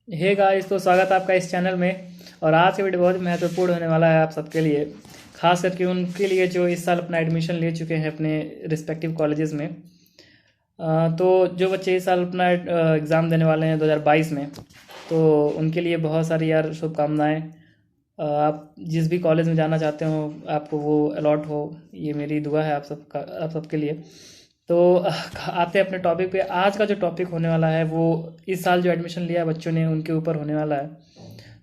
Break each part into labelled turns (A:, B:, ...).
A: Hey guys, तो स्वागत है आपका इस चैनल में। और आज का वीडियो बहुत महत्वपूर्ण होने वाला है आप सबके लिए, खास करके उनके लिए जो इस साल अपना एडमिशन ले चुके हैं अपने रिस्पेक्टिव कॉलेजेस में। तो जो बच्चे इस साल अपना एग्ज़ाम देने वाले हैं 2022 में, तो उनके लिए बहुत सारी यार शुभकामनाएं। आप जिस भी कॉलेज में जाना चाहते हो आपको वो अलॉट हो, ये मेरी दुआ है आप सबके लिए। तो आते हैं अपने टॉपिक पे। आज का जो टॉपिक होने वाला है वो इस साल जो एडमिशन लिया है बच्चों ने उनके ऊपर होने वाला है।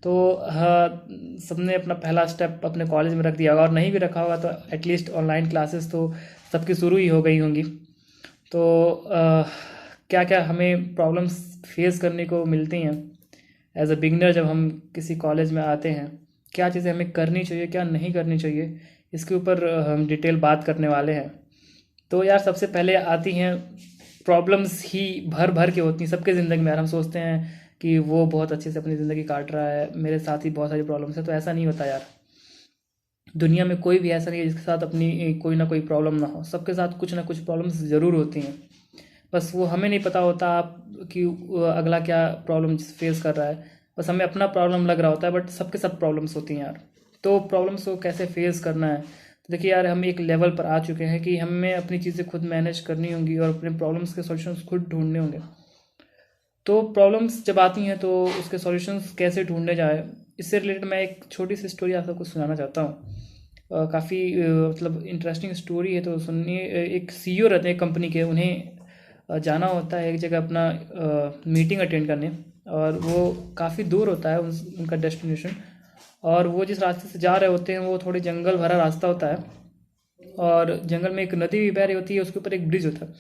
A: तो हाँ, सबने अपना पहला स्टेप अपने कॉलेज में रख दिया होगा, और नहीं भी रखा होगा तो एटलीस्ट ऑनलाइन क्लासेस तो सबकी शुरू ही हो गई होंगी। तो क्या क्या हमें प्रॉब्लम्स फेस करने को मिलती हैं एज अ बिगनर जब हम किसी कॉलेज में आते हैं, क्या चीज़ें हमें करनी चाहिए क्या नहीं करनी चाहिए, इसके ऊपर हम डिटेल बात करने वाले हैं। तो यार सबसे पहले आती हैं प्रॉब्लम्स ही भर भर के होती हैं सबके ज़िंदगी में। यार हम सोचते हैं कि वो बहुत अच्छे से अपनी ज़िंदगी काट रहा है, मेरे साथ ही बहुत सारी प्रॉब्लम्स है, तो ऐसा नहीं होता यार। दुनिया में कोई भी ऐसा नहीं है जिसके साथ अपनी कोई ना कोई प्रॉब्लम ना हो, सबके साथ कुछ ना कुछ प्रॉब्लम्स ज़रूर होती हैं। बस वो हमें नहीं पता होता आप कि अगला क्या प्रॉब्लम फेस कर रहा है। बस हमें अपना प्रॉब्लम लग रहा होता है, बट सबके साथ प्रॉब्लम्स होती हैं यार। तो प्रॉब्लम्स को कैसे फेस करना है, तो देखिए यार हम एक लेवल पर आ चुके हैं कि हमें अपनी चीज़ें खुद मैनेज करनी होंगी और अपने प्रॉब्लम्स के सॉल्यूशंस खुद ढूंढने होंगे। तो प्रॉब्लम्स जब आती हैं तो उसके सॉल्यूशंस कैसे ढूंढने जाए, इससे रिलेटेड मैं एक छोटी सी स्टोरी आप सबको सुनाना चाहता हूँ। काफ़ी मतलब इंटरेस्टिंग स्टोरी है, तो सुनिए। एक सीईओ रहते हैं कंपनी के, उन्हें जाना होता है एक जगह अपना मीटिंग अटेंड करने, और वो काफ़ी दूर होता है उनका डेस्टिनेशन। और वो जिस रास्ते से जा रहे होते हैं वो थोड़ी जंगल भरा रास्ता होता है, और जंगल में एक नदी भी बह रही होती है, उसके ऊपर एक ब्रिज होता है।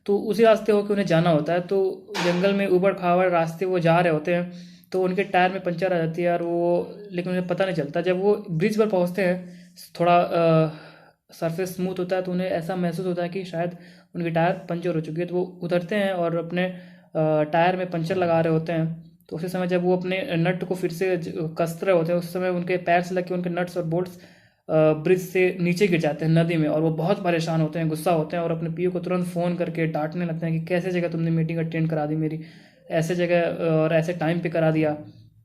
A: तो उसी रास्ते होकर उन्हें जाना होता है। तो जंगल में ऊबड़ खाबड़ रास्ते वो जा रहे होते हैं, तो उनके टायर में पंचर आ जाती है, और वो लेकिन उन्हें पता नहीं चलता। जब वो ब्रिज पर पहुंचते हैं, थोड़ा सरफेस स्मूथ होता है, तो उन्हें ऐसा महसूस होता है कि शायद उनकी टायर पंचर हो चुकी है। तो वो उतरते हैं और अपने टायर में पंचर लगा रहे होते हैं। तो उसी समय जब वो अपने नट को फिर से कसते रहे होते हैं, उस समय उनके पैर से लग के उनके नट्स और बोल्ट्स ब्रिज से नीचे गिर जाते हैं नदी में, और वो बहुत परेशान होते हैं, गुस्सा होते हैं, और अपने पीओ को तुरंत फ़ोन करके डांटने लगते हैं कि कैसे जगह तुमने मीटिंग अटेंड करा दी मेरी, ऐसे जगह और ऐसे टाइम पे करा दिया,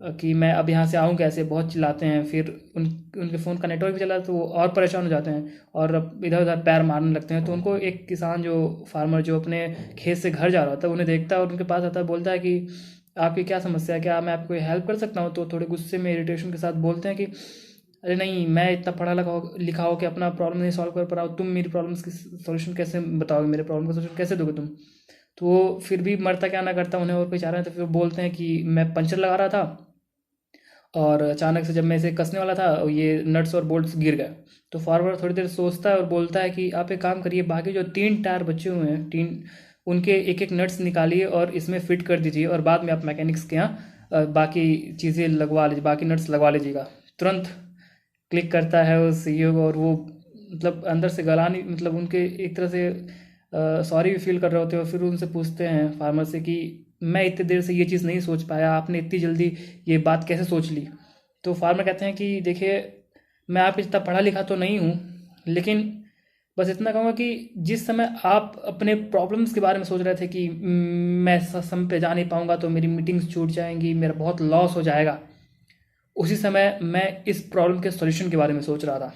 A: कि मैं अब यहाँ से आऊँ कैसे। बहुत चिल्लाते हैं। फिर उनके फ़ोन का नेटवर्क भी चला तो वो और परेशान हो जाते हैं, और अब इधर उधर पैर मारने लगते हैं। तो उनको एक किसान जो फार्मर जो अपने खेत से घर जा रहा होता है उन्हें देखता है, और उनके पास आता है, बोलता है कि आपकी क्या समस्या है, क्या मैं आपको हेल्प कर सकता हूँ। तो थोड़े गुस्से में इरिटेशन के साथ बोलते हैं कि अरे नहीं, मैं इतना पढ़ा लिखा हो कि अपना प्रॉब्लम नहीं सॉल्व कर पा रहा हूँ, तुम मेरी प्रॉब्लम्स की सॉल्यूशन कैसे बताओगे, मेरे प्रॉब्लम का सॉल्यूशन कैसे दोगे तुम। तो वो फिर भी मरता क्या ना करता, उन्हें और कोई चाह रहा है, तो फिर वो बोलते हैं कि मैं पंचर लगा रहा था, और अचानक से जब मैं इसे कसने वाला था ये नट्स और बोल्ट्स गिर गए। तो फार्मर थोड़ी देर सोचता है और बोलता है कि आप एक काम करिए, बाकी जो 3 टायर बचे हुए हैं, उनके एक एक नट्स निकालिए और इसमें फिट कर दीजिए, और बाद में आप मैकेनिक्स के यहाँ बाकी चीज़ें लगवा लीजिए, बाकी नट्स लगवा लीजिएगा। तुरंत क्लिक करता है उस सीईओ को, और वो मतलब अंदर से गला नहीं, मतलब उनके एक तरह से सॉरी भी फील कर रहे होते हैं। और फिर उनसे पूछते हैं फार्मर से कि मैं इतनी देर से ये चीज़ नहीं सोच पाया, आपने इतनी जल्दी ये बात कैसे सोच ली। तो फार्मर कहते हैं कि देखिए, मैं आप इतना पढ़ा लिखा तो नहीं हूँ, लेकिन बस इतना कहूँगा कि जिस समय आप अपने प्रॉब्लम्स के बारे में सोच रहे थे कि मैं समय पे जा नहीं पाऊँगा तो मेरी मीटिंग्स छूट जाएंगी, मेरा बहुत लॉस हो जाएगा, उसी समय मैं इस प्रॉब्लम के सॉल्यूशन के बारे में सोच रहा था।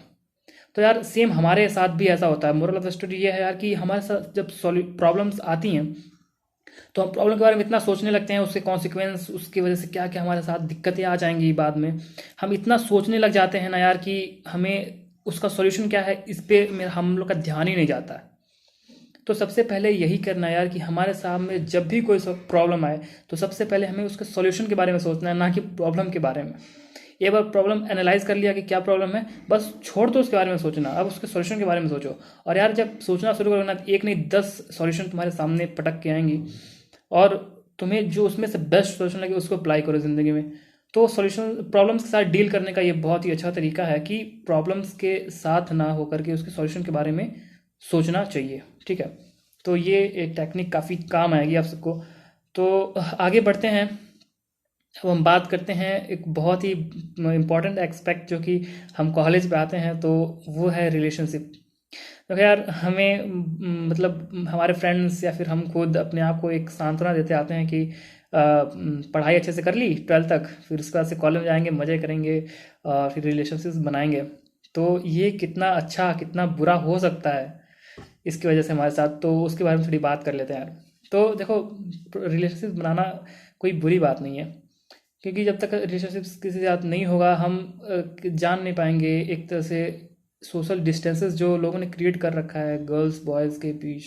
A: तो यार सेम हमारे साथ भी ऐसा होता है। मोरल ऑफ द स्टोरी ये है यार कि हमारे साथ जब प्रॉब्लम्स आती हैं तो हम प्रॉब्लम के बारे में इतना सोचने लगते हैं, उसके कॉन्सिक्वेंस, उसकी वजह से क्या क्या हमारे साथ दिक्कतें आ जाएंगी बाद में। हम इतना सोचने लग जाते हैं ना यार कि हमें उसका सॉल्यूशन क्या है इस पे मेरा हम लोग का ध्यान ही नहीं जाता है। तो सबसे पहले यही करना है यार कि हमारे सामने जब भी कोई प्रॉब्लम आए तो सबसे पहले हमें उसके सॉल्यूशन के बारे में सोचना है, ना कि प्रॉब्लम के बारे में। एक बार प्रॉब्लम एनालाइज कर लिया कि क्या प्रॉब्लम है, बस छोड़ दो उसके बारे में सोचना, अब उसके सॉल्यूशन के बारे में सोचो। और यार जब सोचना शुरू करोगे ना, एक नहीं 10 सॉल्यूशन तुम्हारे सामने पटक के आएंगी, और तुम्हें जो उसमें से बेस्ट सॉल्यूशन लगे उसको अप्लाई करो ज़िंदगी में। तो सॉल्यूशन प्रॉब्लम्स के साथ डील करने का ये बहुत ही अच्छा तरीका है कि प्रॉब्लम्स के साथ ना होकर के उसके सॉल्यूशन के बारे में सोचना चाहिए। ठीक है, तो ये एक टेक्निक काफ़ी काम आएगी आप सबको। तो आगे बढ़ते हैं। अब हम बात करते हैं एक बहुत ही इम्पॉर्टेंट एक्सपेक्ट, जो कि हम कॉलेज पे आते हैं, तो वो है रिलेशनशिप। तो यार हमें मतलब हमारे फ्रेंड्स या फिर हम खुद अपने आप को एक सांत्वना देते आते हैं कि पढ़ाई अच्छे से कर ली 12th तक, फिर उसके बाद से कॉलेज में जाएंगे, मज़े करेंगे, फिर रिलेशनशिप्स बनाएंगे। तो ये कितना अच्छा कितना बुरा हो सकता है इसकी वजह से हमारे साथ, तो उसके बारे में थोड़ी बात कर लेते हैं यार। तो देखो, रिलेशनशिप बनाना कोई बुरी बात नहीं है, क्योंकि जब तक रिलेशनशिप्स किसी के साथ नहीं होगा हम जान नहीं पाएंगे एक तरह से सोशल डिस्टेंसेस जो लोगों ने क्रिएट कर रखा है गर्ल्स बॉयज़ के बीच,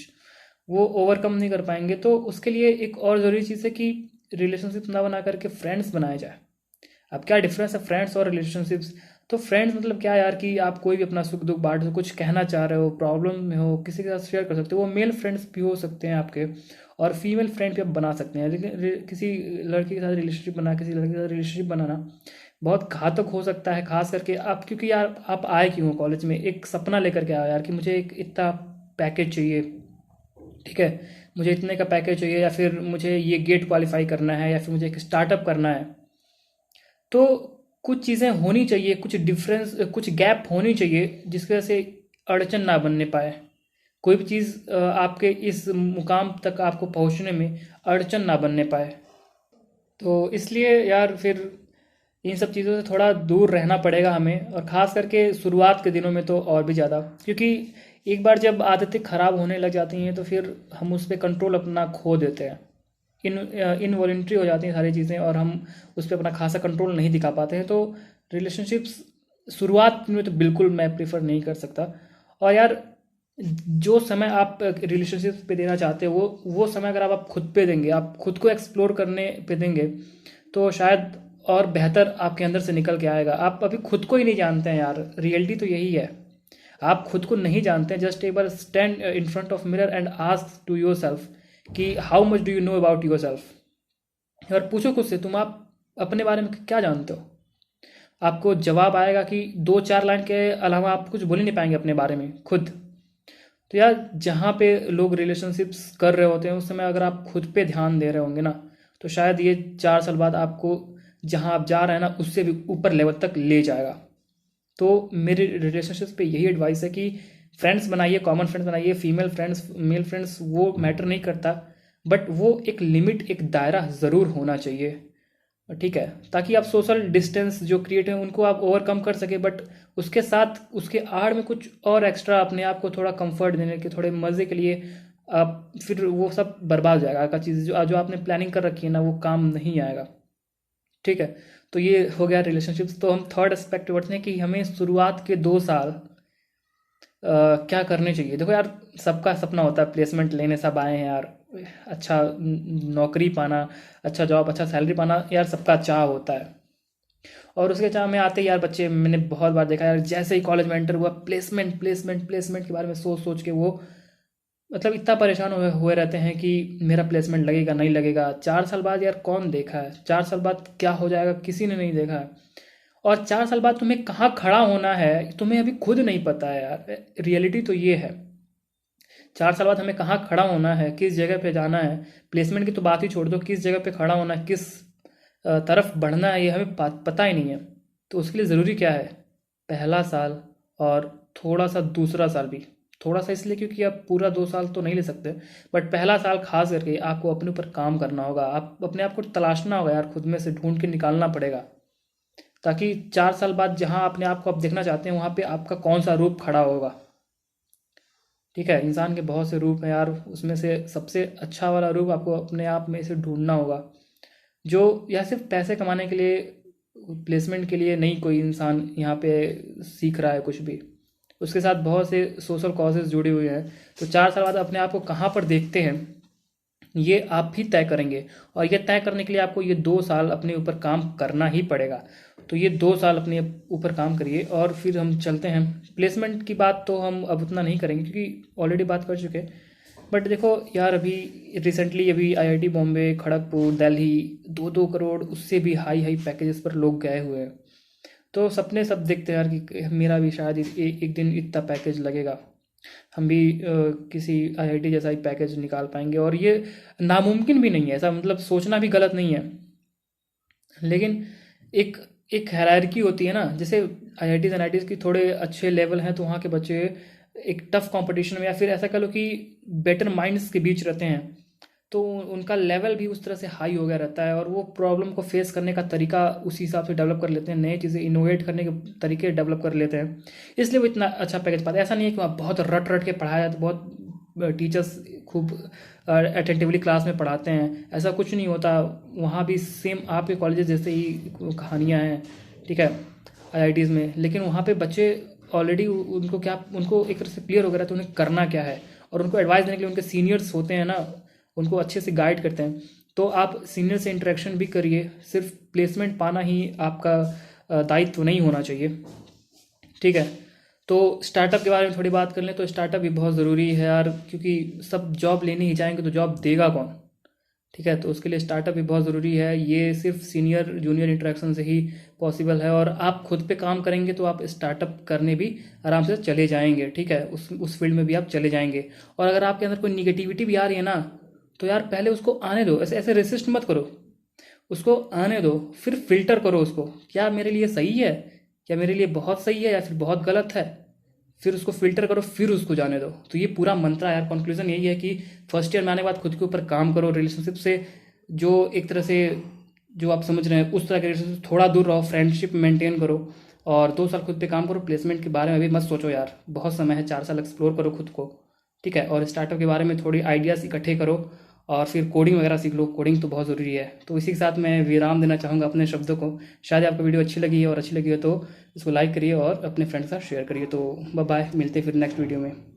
A: वो ओवरकम नहीं कर पाएंगे। तो उसके लिए एक और ज़रूरी चीज़ है कि रिलेशनशिप ना बना करके फ्रेंड्स बनाया जाए। अब क्या डिफरेंस है फ्रेंड्स और रिलेशनशिप्स? तो फ्रेंड्स मतलब क्या यार, कि आप कोई भी अपना सुख दुख बांट, कुछ कहना चाह रहे हो, प्रॉब्लम में हो, किसी के साथ शेयर कर सकते हो। वो मेल फ्रेंड्स भी हो सकते हैं आपके, और फीमेल फ्रेंड भी आप बना सकते हैं। लेकिन किसी लड़के के साथ रिलेशनशिप बना, किसी लड़के के साथ रिलेशनशिप बनाना बहुत घातक हो सकता है, खास करके आप, क्योंकि यार आप आए क्यों हो कॉलेज में? एक सपना लेकर के आओ यार, कि मुझे एक इतना पैकेज चाहिए, ठीक है, मुझे इतने का पैकेज चाहिए, या फिर मुझे ये गेट क्वालिफाई करना है, या फिर मुझे एक स्टार्टअप करना है। तो कुछ चीज़ें होनी चाहिए, कुछ डिफरेंस, कुछ गैप होनी चाहिए, जिसकी वजह से अड़चन ना बनने पाए। कोई भी चीज़ आपके इस मुकाम तक आपको पहुंचने में अड़चन ना बनने पाए। तो इसलिए यार फिर इन सब चीज़ों से थोड़ा दूर रहना पड़ेगा हमें, और ख़ास करके शुरुआत के दिनों में तो और भी ज़्यादा, क्योंकि एक बार जब आदतें ख़राब होने लग जाती हैं तो फिर हम उस पर कंट्रोल अपना खो देते हैं। इनवॉलेंट्री हो जाती हैं सारी चीज़ें, और हम उस पर अपना खासा कंट्रोल नहीं दिखा पाते हैं। तो रिलेशनशिप्स शुरुआत में तो बिल्कुल मैं प्रीफर नहीं कर सकता। और यार जो समय आप रिलेशनशिप पे देना चाहते हो, वो समय अगर आप खुद पे देंगे, आप खुद को एक्सप्लोर करने पे देंगे, तो शायद और बेहतर आपके अंदर से निकल के आएगा। आप अभी खुद को ही नहीं जानते हैं यार, रियलिटी तो यही है। आप खुद को नहीं जानते हैं। जस्ट एक बार stand in front of mirror and ask to yourself कि how much do you know about yourself. और पूछो खुद से, तुम आप अपने बारे में क्या जानते हो? आपको जवाब आएगा कि 2-4 लाइन के अलावा आप कुछ बोल ही नहीं पाएंगे अपने बारे में खुद। तो यार जहाँ पे लोग रिलेशनशिप्स कर रहे होते हैं उस समय अगर आप खुद पे ध्यान दे रहे होंगे ना, तो शायद ये 4 साल बाद आपको जहाँ आप जा रहे हैं ना उससे भी ऊपर लेवल तक ले जाएगा। तो मेरी रिलेशनशिप्स पे यही एडवाइस है कि फ्रेंड्स बनाइए, कॉमन फ्रेंड्स बनाइए, फीमेल फ्रेंड्स मेल फ्रेंड्स वो मैटर नहीं करता, बट वो एक लिमिट एक दायरा ज़रूर होना चाहिए, ठीक है, ताकि आप सोशल डिस्टेंस जो क्रिएट है उनको आप ओवरकम कर सके। बट उसके साथ उसके आड़ में कुछ और एक्स्ट्रा अपने आप को थोड़ा कंफर्ट देने के, थोड़े मज़े के लिए आप, फिर वो सब बर्बाद हो जाएगा। का चीज़ जो आपने प्लानिंग कर रखी है ना, वो काम नहीं आएगा, ठीक है। तो ये हो गया रिलेशनशिप्स। तो हम थर्ड एस्पेक्ट बढ़ते हैं कि हमें शुरुआत के 2 साल क्या करने चाहिए। देखो यार, सबका सपना होता है प्लेसमेंट लेने, सब आए हैं यार, अच्छा नौकरी पाना, अच्छा जॉब, अच्छा सैलरी पाना, यार सबका चाह होता है। और उसके चाह में आते ही यार बच्चे, मैंने बहुत बार देखा यार, जैसे ही कॉलेज में एंटर हुआ, प्लेसमेंट प्लेसमेंट प्लेसमेंट के बारे में सोच सोच के वो मतलब इतना परेशान हुए रहते हैं कि मेरा प्लेसमेंट लगेगा नहीं लगेगा। 4 साल बाद यार कौन देखा है? 4 साल बाद क्या हो जाएगा किसी ने नहीं देखा है। और 4 साल बाद तुम्हें कहाँ खड़ा होना है तुम्हें अभी खुद नहीं पता है यार, रियलिटी तो ये है। 4 साल बाद हमें कहाँ खड़ा होना है, किस जगह पे जाना है, प्लेसमेंट की तो बात ही छोड़ दो, किस जगह पे खड़ा होना है, किस तरफ बढ़ना है, ये हमें पता ही नहीं है। तो उसके लिए ज़रूरी क्या है? पहला साल और थोड़ा सा दूसरा साल भी, थोड़ा सा इसलिए क्योंकि आप पूरा 2 साल तो नहीं ले सकते, बट पहला साल खास करके आपको अपने ऊपर काम करना होगा। आप अपने आप को तलाशना होगा यार, खुद में से ढूंढ के निकालना पड़ेगा, ताकि 4 साल बाद जहाँ अपने आप को आप देखना चाहते हैं वहाँ पे आपका कौन सा रूप खड़ा होगा, ठीक है। इंसान के बहुत से रूप हैं यार, उसमें से सबसे अच्छा वाला रूप आपको अपने आप में से ढूंढना होगा, जो या सिर्फ पैसे कमाने के लिए, प्लेसमेंट के लिए नहीं कोई इंसान यहाँ पे सीख रहा है कुछ भी। उसके साथ बहुत से सोशल कॉजेज जुड़े हुए हैं। तो 4 साल बाद अपने आप को कहाँ पर देखते हैं ये आप भी तय करेंगे, और ये तय करने के लिए आपको ये 2 साल अपने ऊपर काम करना ही पड़ेगा। तो ये 2 साल अपने ऊपर काम करिए, और फिर हम चलते हैं प्लेसमेंट की बात। तो हम अब उतना नहीं करेंगे क्योंकि ऑलरेडी बात कर चुके हैं। बट देखो यार, अभी रिसेंटली अभी आईआईटी बॉम्बे, खड़गपुर, दिल्ली 2-2 करोड़ उससे भी हाई हाई पैकेजेस पर लोग गए हुए हैं। तो सपने सब देखते हैं यार कि मेरा भी शायद एक दिन इतना पैकेज लगेगा, हम भी किसी आईआईटी जैसा ही पैकेज निकाल पाएंगे। और ये नामुमकिन भी नहीं है, ऐसा मतलब सोचना भी गलत नहीं है। लेकिन एक एक हायरार्की होती है ना, जैसे आईआईटीज एनआईटीज की थोड़े अच्छे लेवल हैं तो वहाँ के बच्चे एक टफ कंपटीशन में, या फिर ऐसा कह लो कि बेटर माइंड्स के बीच रहते हैं, तो उनका लेवल भी उस तरह से हाई हो गया रहता है और वो प्रॉब्लम को फेस करने का तरीका उसी हिसाब से डेवलप कर लेते हैं, नई चीज़ें इनोवेट करने के तरीके डेवलप कर लेते हैं, इसलिए वो इतना अच्छा पैकेज पाते हैं। ऐसा नहीं है कि वहाँ बहुत रट रट के पढ़ाया जाता, बहुत टीचर्स खूब अटेंटिवली क्लास में पढ़ाते हैं, ऐसा कुछ नहीं होता। वहाँ भी सेम आपके कॉलेजेस जैसे ही कहानियाँ हैं, ठीक है, आईआईटीज़ में, लेकिन वहाँ पे बच्चे ऑलरेडी उनको एक तरह से क्लियर हो गया तो उन्हें करना क्या है, और उनको एडवाइस देने के लिए उनके सीनियर्स होते हैं ना, उनको अच्छे से गाइड करते हैं। तो आप सीनियर से इंटरेक्शन भी करिए, सिर्फ प्लेसमेंट पाना ही आपका दायित्व नहीं होना चाहिए, ठीक है। तो स्टार्टअप के बारे में थोड़ी बात कर लें, तो स्टार्टअप भी बहुत ज़रूरी है यार, क्योंकि सब जॉब लेने ही जाएंगे तो जॉब देगा कौन, ठीक है। तो उसके लिए स्टार्टअप भी बहुत ज़रूरी है, ये सिर्फ सीनियर जूनियर इंटरेक्शन से ही पॉसिबल है, और आप खुद पे काम करेंगे तो आप स्टार्टअप करने भी आराम से चले जाएंगे, ठीक है, उस फील्ड में भी आप चले जाएंगे। और अगर आपके अंदर कोई निगेटिविटी भी आ रही है ना, तो यार पहले उसको आने दो, ऐसे ऐसे रेसिस्ट मत करो, उसको आने दो, फिर फिल्टर करो उसको, क्या मेरे लिए सही है, क्या मेरे लिए बहुत सही है, या फिर बहुत गलत है, फिर उसको फिल्टर करो, फिर उसको जाने दो। तो ये पूरा मंत्र है यार, कंक्लूजन यही है कि फर्स्ट ईयर में आने के बाद खुद के ऊपर काम करो, रिलेशनशिप से जो एक तरह से जो आप समझ रहे हैं उस तरह के रिलेशनशिप थोड़ा दूर रहो, फ्रेंडशिप मेंटेन करो, और 2 साल खुद पे काम करो। प्लेसमेंट के बारे में अभी मत सोचो यार, बहुत समय है, 4 साल एक्सप्लोर करो खुद को, ठीक है। और स्टार्टअप के बारे में थोड़ी आइडियाज़ इकट्ठे करो, और फिर कोडिंग वगैरह सीख लो, कोडिंग तो बहुत ज़रूरी है। तो इसी के साथ मैं विराम देना चाहूँगा अपने शब्दों को। शायद आपको वीडियो अच्छी लगी है, और अच्छी लगी हो तो इसको लाइक करिए और अपने फ्रेंड्स के साथ शेयर करिए। तो बाय बाय, मिलते हैं फिर नेक्स्ट वीडियो में।